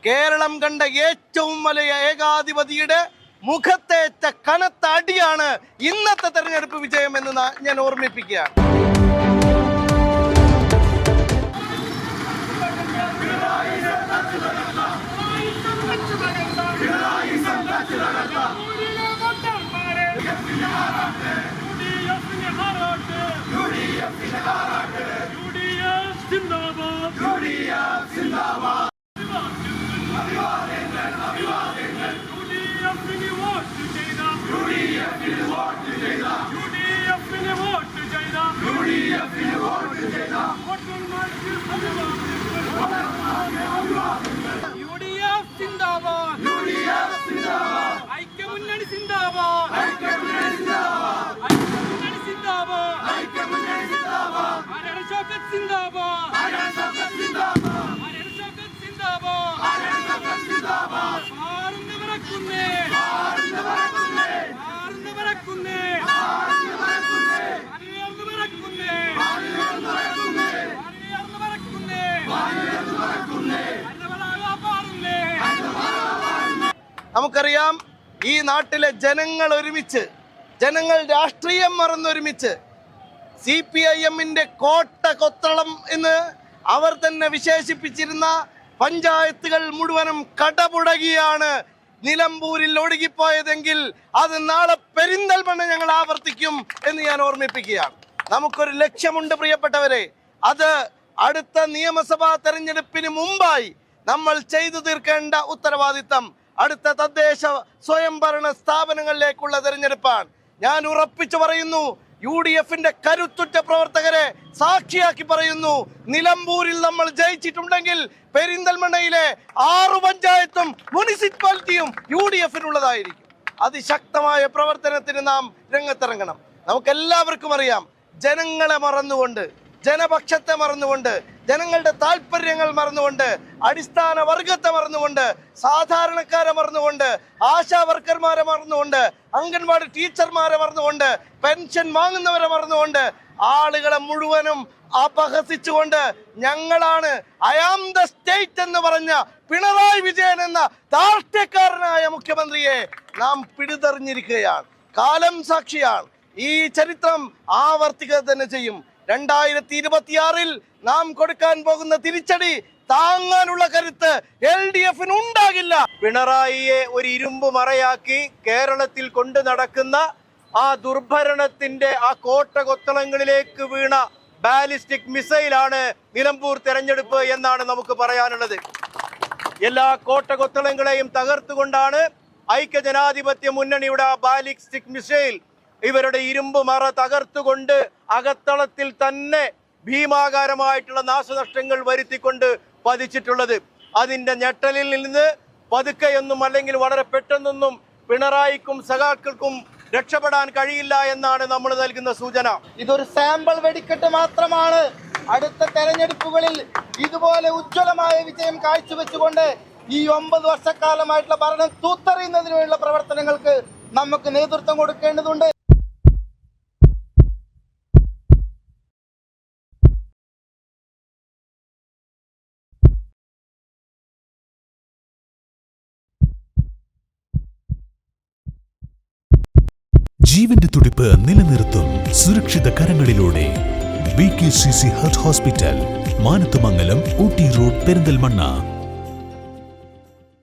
കേരളം കണ്ട ഏറ്റവും വലിയ ഏകാധിപതിയുടെ മുഖത്തേറ്റ കനത്ത അടിയാണ് ഇന്നത്തെ തെരഞ്ഞെടുപ്പ് വിജയം എന്ന് ഞാൻ ഓർമ്മിപ്പിക്കുകയാണ്. നമുക്കറിയാം, ഈ നാട്ടിലെ ജനങ്ങൾ ഒരുമിച്ച്, ജനങ്ങൾ രാഷ്ട്രീയം മറന്നൊരുമിച്ച് CPIM-ന്റെ കോട്ട കൊത്തളം എന്ന് അവർ തന്നെ വിശേഷിപ്പിച്ചിരുന്ന പഞ്ചായത്തുകൾ മുഴുവനും കടപുടകിയാണ് നിലമ്പൂരിൽ ഒഴുകിപ്പോയതെങ്കിൽ അത് നാളെ പെരിന്തൽമണ്ണ ഞങ്ങൾ ആവർത്തിക്കും എന്ന് ഞാൻ ഓർമ്മിപ്പിക്കുകയാണ്. നമുക്കൊരു ലക്ഷ്യമുണ്ട് പ്രിയപ്പെട്ടവരെ. അത് അടുത്ത നിയമസഭാ തെരഞ്ഞെടുപ്പിന് മുമ്പായി നമ്മൾ ചെയ്തു തീർക്കേണ്ട ഉത്തരവാദിത്തം അടുത്ത തദ്ദേശ സ്വയംഭരണ സ്ഥാപനങ്ങളിലേക്കുള്ള തെരഞ്ഞെടുപ്പാണ്. ഞാൻ ഉറപ്പിച്ചു പറയുന്നു, UDF-ന്റെ കരുത്തുറ്റ പ്രവർത്തകരെ സാക്ഷിയാക്കി പറയുന്നു, നിലമ്പൂരിൽ നമ്മൾ ജയിച്ചിട്ടുണ്ടെങ്കിൽ പെരിന്തൽമണ്ണയിലെ 6 പഞ്ചായത്തും മുനിസിപ്പാലിറ്റിയും UDF-നുള്ളതായിരിക്കും. അതിശക്തമായ പ്രവർത്തനത്തിന് നാം രംഗത്തിറങ്ങണം. നമുക്കെല്ലാവർക്കും അറിയാം, ജനങ്ങളെ മറന്നുകൊണ്ട്, ജനപക്ഷത്തെ മറന്നുകൊണ്ട്, ജനങ്ങളുടെ താല്പര്യങ്ങൾ മറന്നുകൊണ്ട്, അടിസ്ഥാന വർഗത്തെ മറന്നുകൊണ്ട്, സാധാരണക്കാരെ മറന്നുകൊണ്ട്, ആശാ വർക്കർമാരെ മറന്നുകൊണ്ട്, അംഗൻവാടി ടീച്ചർമാരെ മറന്നുകൊണ്ട്, പെൻഷൻ വാങ്ങുന്നവരെ മറന്നുകൊണ്ട്, ആളുകളെ മുഴുവനും അപഹസിച്ചുകൊണ്ട് ഞങ്ങളാണ് ഐ ആം ദ സ്റ്റേറ്റ് എന്ന് പറഞ്ഞ പിണറായി വിജയൻ എന്ന ധാർഷ്ട്യക്കാരനായ മുഖ്യമന്ത്രിയെ നാം പിടിതെറിഞ്ഞിരിക്കുകയാണ്. കാലം സാക്ഷിയാണ്. ഈ ചരിത്രം ആവർത്തിക്കുക തന്നെ ചെയ്യും. 2026-ൽ നാം കൊടുക്കാൻ പോകുന്ന തിരിച്ചടി താങ്ങാനുള്ള കരുത്ത് LDF-ന് ഉണ്ടാകില്ല. പിണറായിയെ ഒരു ഇരുമ്പ് മറയാക്കി കേരളത്തിൽ കൊണ്ടു നടക്കുന്ന ആ ദുർഭരണത്തിന്റെ ആ കോട്ട കൊത്തളങ്ങളിലേക്ക് വീണ ബാലിസ്റ്റിക് മിസൈലാണ് നിലമ്പൂർ തെരഞ്ഞെടുപ്പ് എന്നാണ് നമുക്ക് പറയാനുള്ളത്. എല്ലാ കോട്ട കൊത്തളങ്ങളെയും തകർത്തുകൊണ്ടാണ് ഐക്യജനാധിപത്യ മുന്നണിയുടെ ആ ബാലിസ്റ്റിക് മിസൈൽ ഇവരുടെ ഇരുമ്പ് മറ തകർത്തുകൊണ്ട് അകത്തളത്തിൽ തന്നെ ഭീമാകാരമായിട്ടുള്ള നാശനഷ്ടങ്ങൾ വരുത്തിക്കൊണ്ട് പതിച്ചിട്ടുള്ളത്. അതിന്റെ ഞെട്ടലിൽ നിന്ന് പതുക്കെയൊന്നും അല്ലെങ്കിൽ വളരെ പെട്ടെന്നൊന്നും പിണറായിക്കും സഖാക്കൾക്കും രക്ഷപ്പെടാൻ കഴിയില്ല എന്നാണ് നമ്മൾ നൽകുന്ന സൂചന. ഇതൊരു സാമ്പിൾ വെടിക്കെട്ട് മാത്രമാണ്. അടുത്ത തെരഞ്ഞെടുപ്പുകളിൽ ഇതുപോലെ ഉജ്ജ്വലമായ വിജയം കാഴ്ചവെച്ചുകൊണ്ട് ഈ 9 വർഷക്കാലമായിട്ടുള്ള ഭരണം തൂത്തെറിയുന്നതിനുള്ള പ്രവർത്തനങ്ങൾക്ക് നമുക്ക് നേതൃത്വം കൊടുക്കേണ്ടതുണ്ട്. ജീവന്റെ തുടിപ്പ് നിലനിർത്തും സുരക്ഷിത കരങ്ങളിലൂടെ BKCC heart hospital, Manathumangalam, Ooty road, Perinthalmanna.